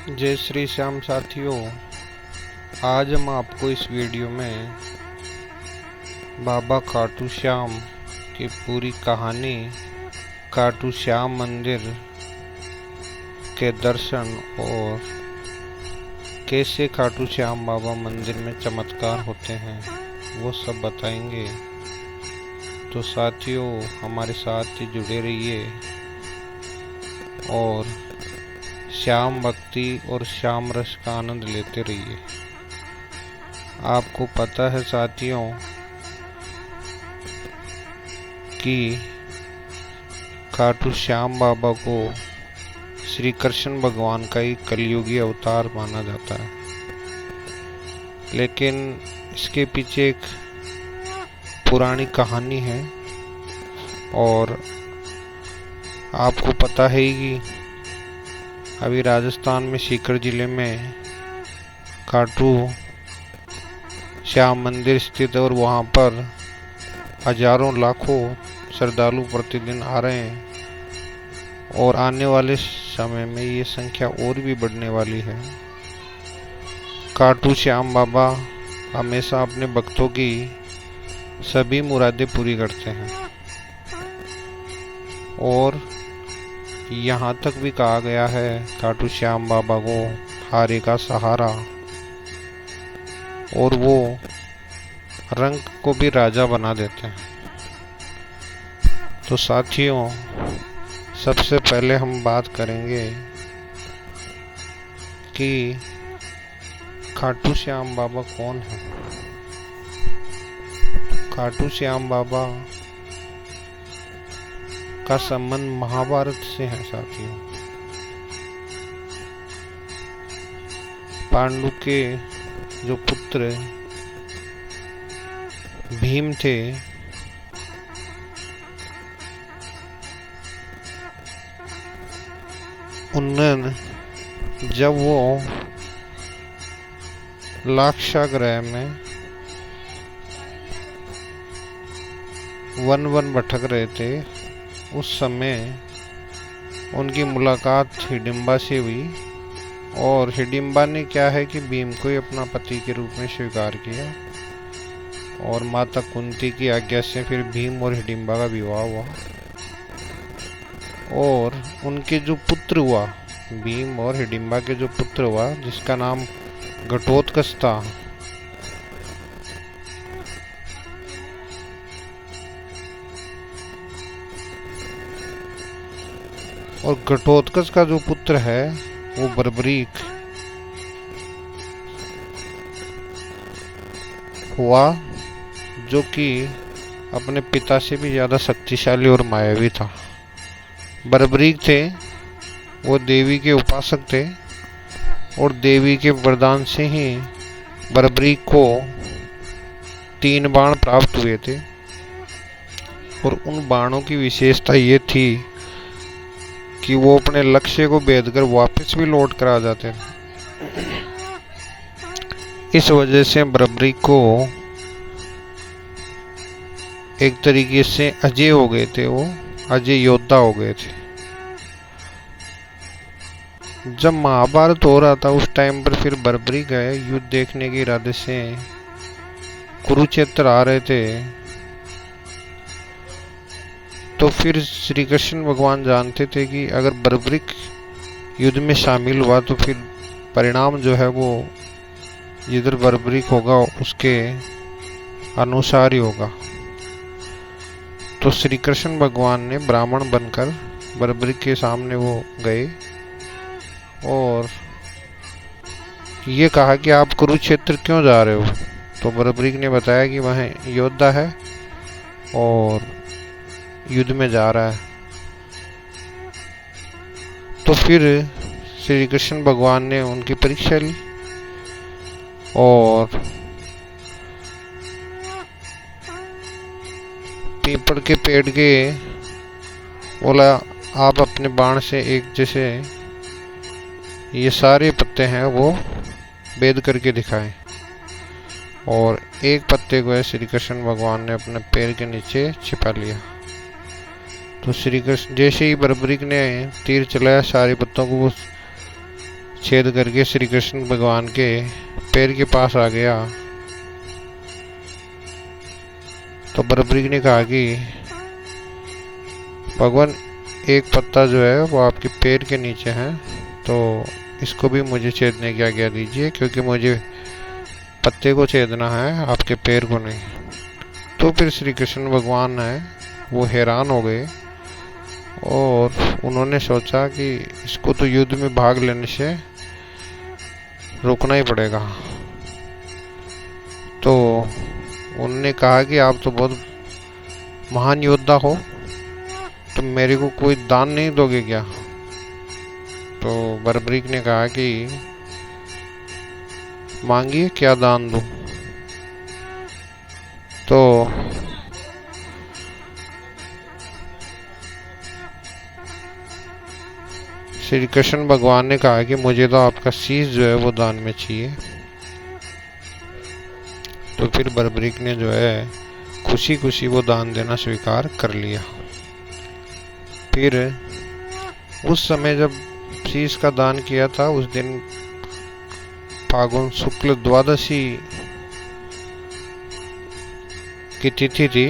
जय श्री श्याम साथियों। आज हम आपको इस वीडियो में बाबा खाटू श्याम की पूरी कहानी, खाटू श्याम मंदिर के दर्शन और कैसे खाटू श्याम बाबा मंदिर में चमत्कार होते हैं वो सब बताएंगे। तो साथियों हमारे साथ ही जुड़े रहिए और श्याम भक्ति और श्याम रस का आनंद लेते रहिए। आपको पता है साथियों कि खाटू श्याम बाबा को श्री कृष्ण भगवान का ही कलयुगी अवतार माना जाता है, लेकिन इसके पीछे एक पुरानी कहानी है। और आपको पता है ही कि अभी राजस्थान में सीकर जिले में खाटू श्याम मंदिर स्थित है और वहाँ पर हजारों लाखों श्रद्धालु प्रतिदिन आ रहे हैं और आने वाले समय में ये संख्या और भी बढ़ने वाली है। खाटू श्याम बाबा हमेशा अपने भक्तों की सभी मुरादें पूरी करते हैं और यहाँ तक भी कहा गया है खाटू श्याम बाबा को हारे का सहारा, और वो रंग को भी राजा बना देते हैं। तो साथियों सबसे पहले हम बात करेंगे कि खाटू श्याम बाबा कौन है। खाटू श्याम बाबा का संबंध महाभारत से है साथियों। पांडु के जो पुत्र भीम थे, उन्होंने जब वो लाक्षागृह में वन भटक रहे थे, उस समय उनकी मुलाकात हिडिंबा से हुई और हिडिंबा ने क्या है कि भीम को ही अपना पति के रूप में स्वीकार किया और माता कुंती की आज्ञा से फिर भीम और हिडिंबा का विवाह हुआ और उनके जो पुत्र हुआ, भीम और हिडिंबा के जो पुत्र हुआ जिसका नाम घटोत्कच था, और घटोत्कच का जो पुत्र है वो बर्बरीक हुआ, जो कि अपने पिता से भी ज्यादा शक्तिशाली और मायावी था। बर्बरीक थे वो देवी के उपासक थे और देवी के वरदान से ही बर्बरीक को 3 बाण प्राप्त हुए थे और उन बाणों की विशेषता ये थी कि वो अपने लक्ष्य को भेद कर वापस भी लौट कर आ जाते थे। इस वजह से बर्बरीक को एक तरीके से अजय हो गए थे, वो अजय योद्धा हो गए थे। जब महाभारत हो रहा था उस टाइम पर फिर बर्बरीक गए युद्ध देखने के इरादे से कुरुक्षेत्र आ रहे थे, तो फिर श्री कृष्ण भगवान जानते थे कि अगर बर्बरीक युद्ध में शामिल हुआ तो फिर परिणाम जो है वो जिधर बर्बरीक होगा उसके अनुसार ही होगा। तो श्री कृष्ण भगवान ने ब्राह्मण बनकर बर्बरीक के सामने वो गए और ये कहा कि आप कुरुक्षेत्र क्यों जा रहे हो। तो बर्बरीक ने बताया कि वह योद्धा है और युद्ध में जा रहा है। तो फिर श्री कृष्ण भगवान ने उनकी परीक्षा ली और पीपल के पेड़ के बोला आप अपने बाण से एक जैसे ये सारे पत्ते हैं वो भेद करके दिखाएं, और एक पत्ते को श्री कृष्ण भगवान ने अपने पैर के नीचे छिपा लिया। तो श्री कृष्ण जैसे ही बर्बरीक ने तीर चलाया सारे पत्तों को वो छेद करके श्री कृष्ण भगवान के पैर के पास आ गया तो बर्बरीक ने कहा कि भगवान, एक पत्ता जो है वो आपके पैर के नीचे है, तो इसको भी मुझे छेदने की आज्ञा दीजिए, क्योंकि मुझे पत्ते को छेदना है, आपके पैर को नहीं। तो फिर श्री कृष्ण भगवान है वो हैरान हो गए और उन्होंने सोचा कि इसको तो युद्ध में भाग लेने से रुकना ही पड़ेगा। तो उन्होंने कहा कि आप तो बहुत महान योद्धा हो, तो मेरे को कोई दान नहीं दोगे क्या? तो बर्बरीक ने कहा कि मांगिए, क्या दान दूं? तो श्री कृष्ण भगवान ने कहा कि मुझे तो आपका शीश जो है वो दान में चाहिए। तो फिर बर्बरीक ने जो है खुशी खुशी वो दान देना स्वीकार कर लिया। फिर उस समय जब शीश का दान किया था, उस दिन फागुन शुक्ल द्वादशी की तिथि थी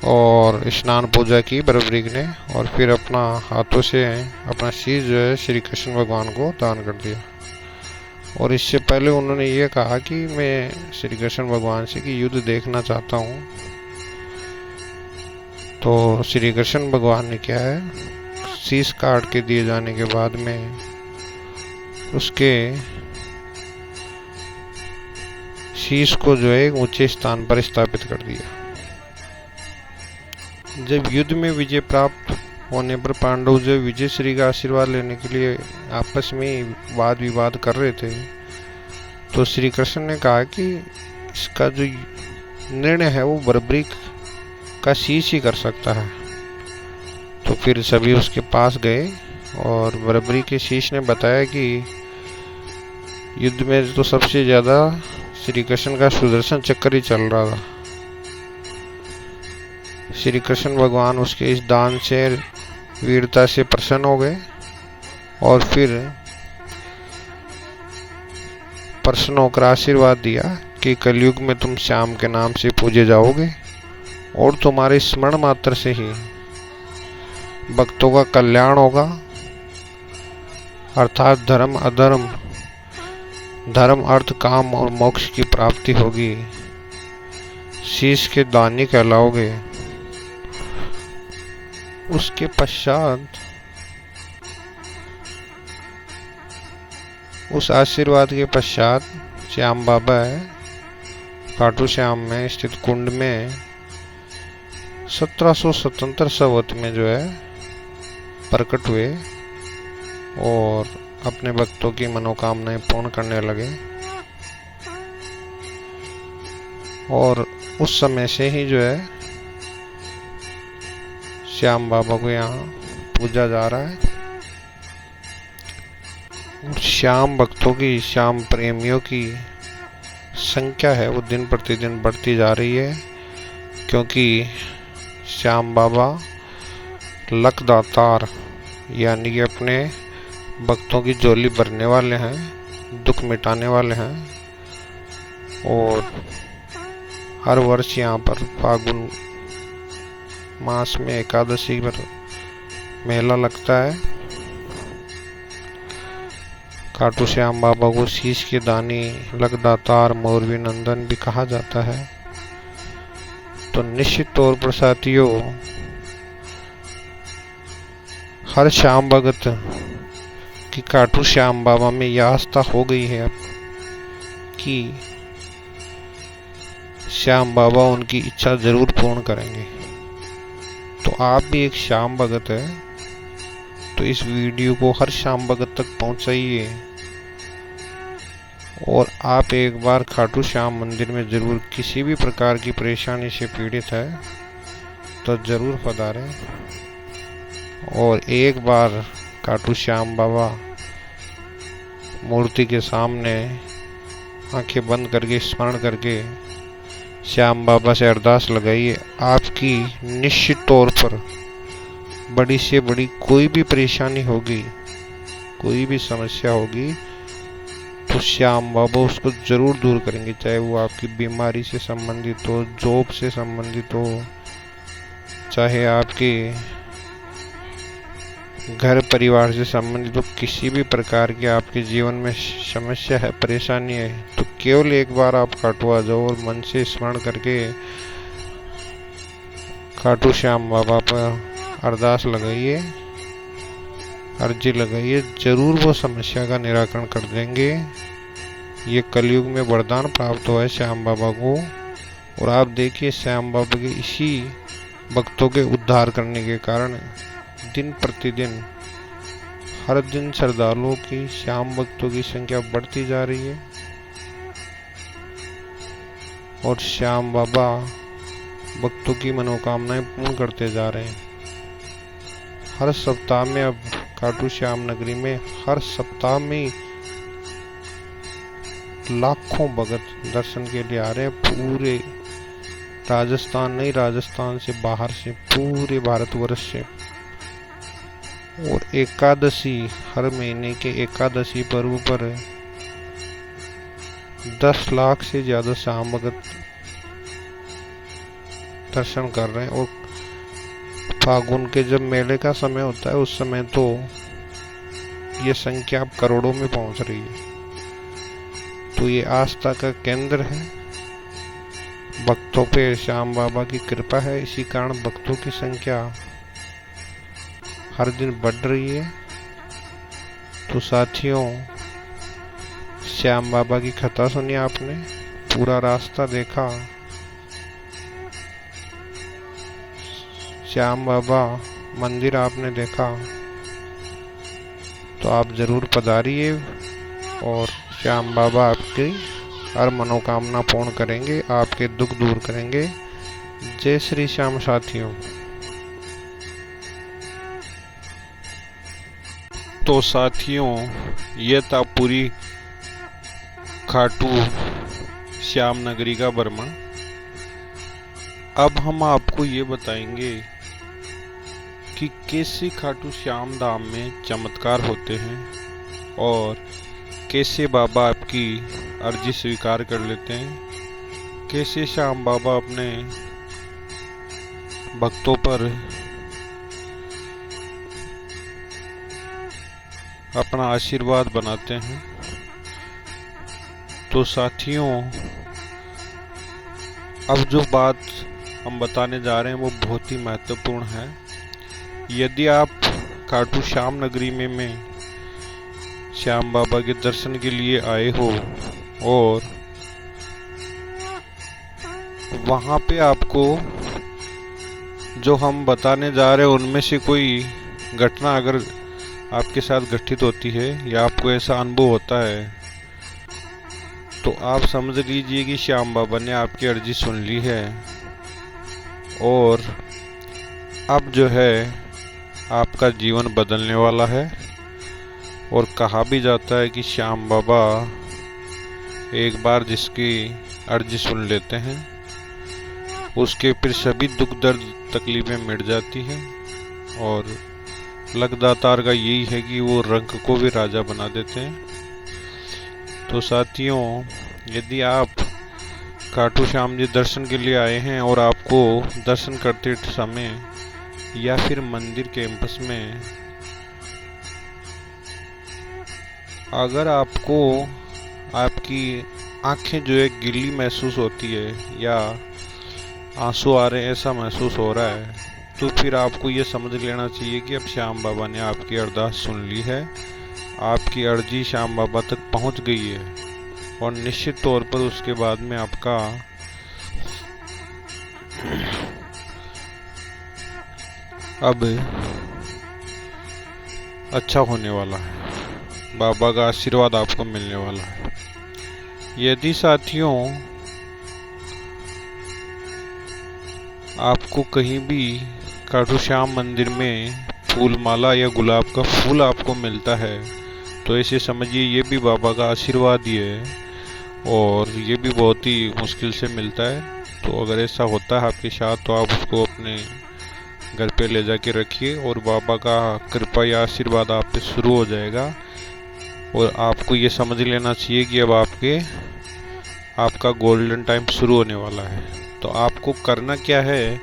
और स्नान पूजा की बर्बरीक ने, और फिर अपना हाथों से अपना शीश जो है श्री कृष्ण भगवान को दान कर दिया। और इससे पहले उन्होंने ये कहा कि मैं श्री कृष्ण भगवान से कि युद्ध देखना चाहता हूँ। तो श्री कृष्ण भगवान ने क्या है, शीश काट के दिए जाने के बाद में उसके शीश को जो है ऊंचे स्थान पर स्थापित कर दिया। जब युद्ध में विजय प्राप्त होने पर पांडव जो विजय श्री का आशीर्वाद लेने के लिए आपस में वाद विवाद कर रहे थे, तो श्री कृष्ण ने कहा कि इसका जो निर्णय है वो बर्बरीक का शीश ही कर सकता है। तो फिर सभी उसके पास गए और बर्बरीक के शीश ने बताया कि युद्ध में तो सबसे ज़्यादा श्री कृष्ण का सुदर्शन चक्र ही चल रहा था। श्री कृष्ण भगवान उसके इस दान से वीरता से प्रसन्न हो गए और फिर प्रसन्न होकर आशीर्वाद दिया कि कलयुग में तुम श्याम के नाम से पूजे जाओगे और तुम्हारे स्मरण मात्र से ही भक्तों का कल्याण होगा, अर्थात धर्म अधर्म, धर्म अर्थ काम और मोक्ष की प्राप्ति होगी। शीश के दानी कहलाओगे। उसके पश्चात उस आशीर्वाद के पश्चात श्याम बाबा है खाटू श्याम में स्थित कुंड में 1777 संवत में जो है प्रकट हुए और अपने भक्तों की मनोकामनाएं पूर्ण करने लगे। और उस समय से ही जो है श्याम बाबा को यहाँ पूजा जा रहा है। श्याम भक्तों की, श्याम प्रेमियों की संख्या है वो दिन प्रतिदिन बढ़ती जा रही है, क्योंकि श्याम बाबा लखदातार यानी कि अपने भक्तों की झोली भरने वाले हैं, दुख मिटाने वाले हैं। और हर वर्ष यहाँ पर फागुन मास में एकादशी पर मेला लगता है। खाटू श्याम बाबा को शीश के दानी, लखदातार, मौरवी नंदन भी कहा जाता है। तो निश्चित तौर पर साथियों, हर श्याम भगत की खाटू श्याम बाबा में यह आस्था हो गई है अब कि श्याम बाबा उनकी इच्छा जरूर पूर्ण करेंगे। तो आप भी एक श्याम भगत है, तो इस वीडियो को हर श्याम भगत तक पहुंचाइए और आप एक बार खाटू श्याम मंदिर में जरूर, किसी भी प्रकार की परेशानी से पीड़ित है तो जरूर पधारें और एक बार खाटू श्याम बाबा मूर्ति के सामने आंखें बंद करके स्मरण करके श्याम बाबा से अरदास लगाइए। आपकी निश्चित तौर पर बड़ी से बड़ी कोई भी परेशानी होगी, कोई भी समस्या होगी, तो श्याम बाबा उसको जरूर दूर करेंगे। चाहे वो आपकी बीमारी से संबंधित हो, जॉब से संबंधित हो, चाहे आपके घर परिवार से संबंधित हो, किसी भी प्रकार की आपके जीवन में समस्या है, परेशानी है, तो केवल एक बार आप खाटू आ जाओ और मन से स्मरण करके खाटू श्याम बाबा पर अरदास लगाइए, अर्जी लगाइए, जरूर वो समस्या का निराकरण कर देंगे। ये कलयुग में वरदान प्राप्त हुआ है श्याम बाबा को। और आप देखिए श्याम बाबा के इसी भक्तों के उद्धार करने के कारण दिन प्रतिदिन हर दिन श्रद्धालुओं की, श्याम भक्तों की संख्या बढ़ती जा रही है। और श्याम बाबा भक्तों की मनोकामनाएं पूर्ण करते जा रहे हैं। हर सप्ताह में अब खाटू श्याम नगरी में हर सप्ताह में लाखों भक्त दर्शन के लिए आ रहे हैं। पूरे राजस्थान, नहीं राजस्थान से बाहर से, पूरे भारतवर्ष से। और एकादशी, हर महीने के एकादशी पर्व पर 10 लाख से ज्यादा श्याम भक्त दर्शन कर रहे हैं। और फागुन के जब मेले का समय होता है, उस समय तो ये संख्या अब करोड़ों में पहुंच रही है। तो ये आस्था का केंद्र है, भक्तों पे श्याम बाबा की कृपा है, इसी कारण भक्तों की संख्या हर दिन बढ़ रही है। तो साथियों, श्याम बाबा की कथा सुनी आपने, पूरा रास्ता देखा, श्याम बाबा मंदिर आपने देखा, तो आप जरूर पधारिए और श्याम बाबा आपकी हर मनोकामना पूर्ण करेंगे, आपके दुख दूर करेंगे। जय श्री श्याम साथियों। तो साथियों, ये था पूरी खाटू श्याम नगरी का भ्रमण। अब हम आपको ये बताएंगे कि कैसे खाटू श्याम धाम में चमत्कार होते हैं और कैसे बाबा आपकी अर्जी स्वीकार कर लेते हैं, कैसे श्याम बाबा अपने भक्तों पर अपना आशीर्वाद बनाते हैं। तो साथियों, अब जो बात हम बताने जा रहे हैं वो बहुत ही महत्वपूर्ण है। यदि आप खाटू श्याम नगरी में श्याम बाबा के दर्शन के लिए आए हो और वहाँ पे आपको जो हम बताने जा रहे हैं उनमें से कोई घटना अगर आपके साथ घटित होती है या आपको ऐसा अनुभव होता है, तो आप समझ लीजिए कि श्याम बाबा ने आपकी अर्जी सुन ली है। और अब जो है आपका जीवन बदलने वाला है। और कहा भी जाता है कि श्याम बाबा एक बार जिसकी अर्जी सुन लेते हैं उसके फिर सभी दुख दर्द तकलीफें मिट जाती हैं। और लगदातार का यही है कि वो रंग को भी राजा बना देते हैं। तो साथियों, यदि आप खाटू श्याम जी दर्शन के लिए आए हैं और आपको दर्शन करते समय या फिर मंदिर कैंपस में अगर आपको आपकी आंखें जो है गीली महसूस होती है या आंसू आ रहे हैं ऐसा महसूस हो रहा है, तो फिर आपको ये समझ लेना चाहिए कि अब श्याम बाबा ने आपकी अरदास सुन ली है, आपकी अर्जी श्याम बाबा तक पहुंच गई है। और निश्चित तौर पर उसके बाद में आपका अब अच्छा होने वाला है, बाबा का आशीर्वाद आपको मिलने वाला है। यदि साथियों आपको कहीं भी खाटू श्याम मंदिर में फूल माला या गुलाब का फूल आपको मिलता है, तो ऐसे समझिए ये भी बाबा का आशीर्वाद ही है और ये भी बहुत ही मुश्किल से मिलता है। तो अगर ऐसा होता है आपके साथ, तो आप उसको अपने घर पे ले जाके रखिए और बाबा का कृपा या आशीर्वाद आप पे शुरू हो जाएगा। और आपको ये समझ लेना चाहिए कि अब आपका गोल्डन टाइम शुरू होने वाला है। तो आपको करना क्या है,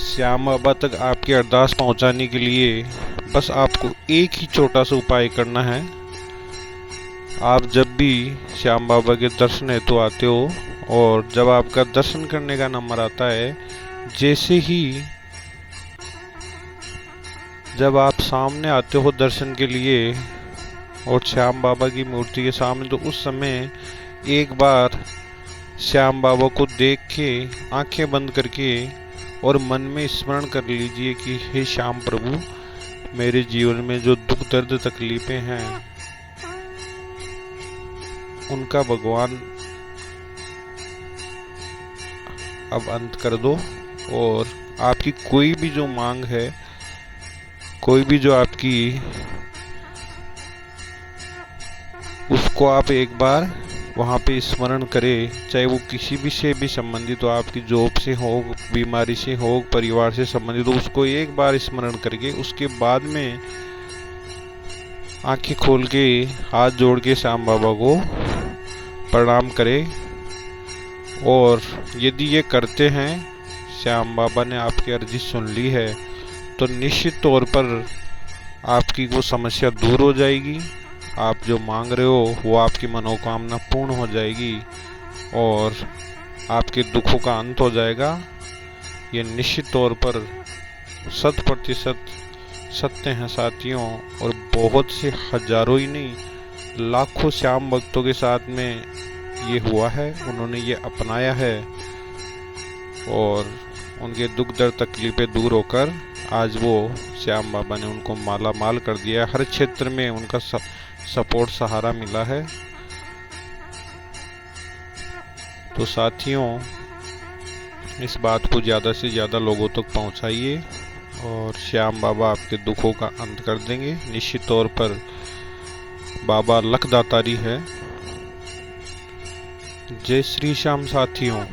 श्याम बाबा तक आपकी अरदास पहुंचाने के लिए बस आपको एक ही छोटा सा उपाय करना है। आप जब भी श्याम बाबा के दर्शन हेतु आते हो और जब आपका दर्शन करने का नंबर आता है, जैसे ही जब आप सामने आते हो दर्शन के लिए और श्याम बाबा की मूर्ति के सामने, तो उस समय एक बार श्याम बाबा को देख के आंखें बंद करके और मन में स्मरण कर लीजिए कि हे श्याम प्रभु, मेरे जीवन में जो दुख दर्द तकलीफें हैं उनका भगवान अब अंत कर दो। और आपकी कोई भी जो मांग है, कोई भी जो आपकी, उसको आप एक बार वहाँ पे स्मरण करें, चाहे वो किसी भी से भी संबंधित हो, आपकी जॉब से हो, बीमारी से हो, परिवार से संबंधित हो, उसको एक बार स्मरण करके उसके बाद में आंखें खोल के हाथ जोड़ के श्याम बाबा को प्रणाम करें। और यदि ये करते हैं, श्याम बाबा ने आपकी अर्जी सुन ली है, तो निश्चित तौर पर आपकी वो समस्या दूर हो जाएगी। आप जो मांग रहे हो वो आपकी मनोकामना पूर्ण हो जाएगी और आपके दुखों का अंत हो जाएगा। ये निश्चित तौर पर 100% सत्य हैं साथियों। और बहुत से हजारों ही नहीं, लाखों श्याम भक्तों के साथ में ये हुआ है, उन्होंने ये अपनाया है और उनके दुख दर्द तकलीफें दूर होकर आज वो श्याम बाबा ने उनको माला माल कर दिया। हर क्षेत्र में उनका सपोर्ट सहारा मिला है। तो साथियों, इस बात को ज़्यादा से ज़्यादा लोगों तक पहुंचाइए और श्याम बाबा आपके दुखों का अंत कर देंगे। निश्चित तौर पर बाबा लखदातारी है। जय श्री श्याम साथियों।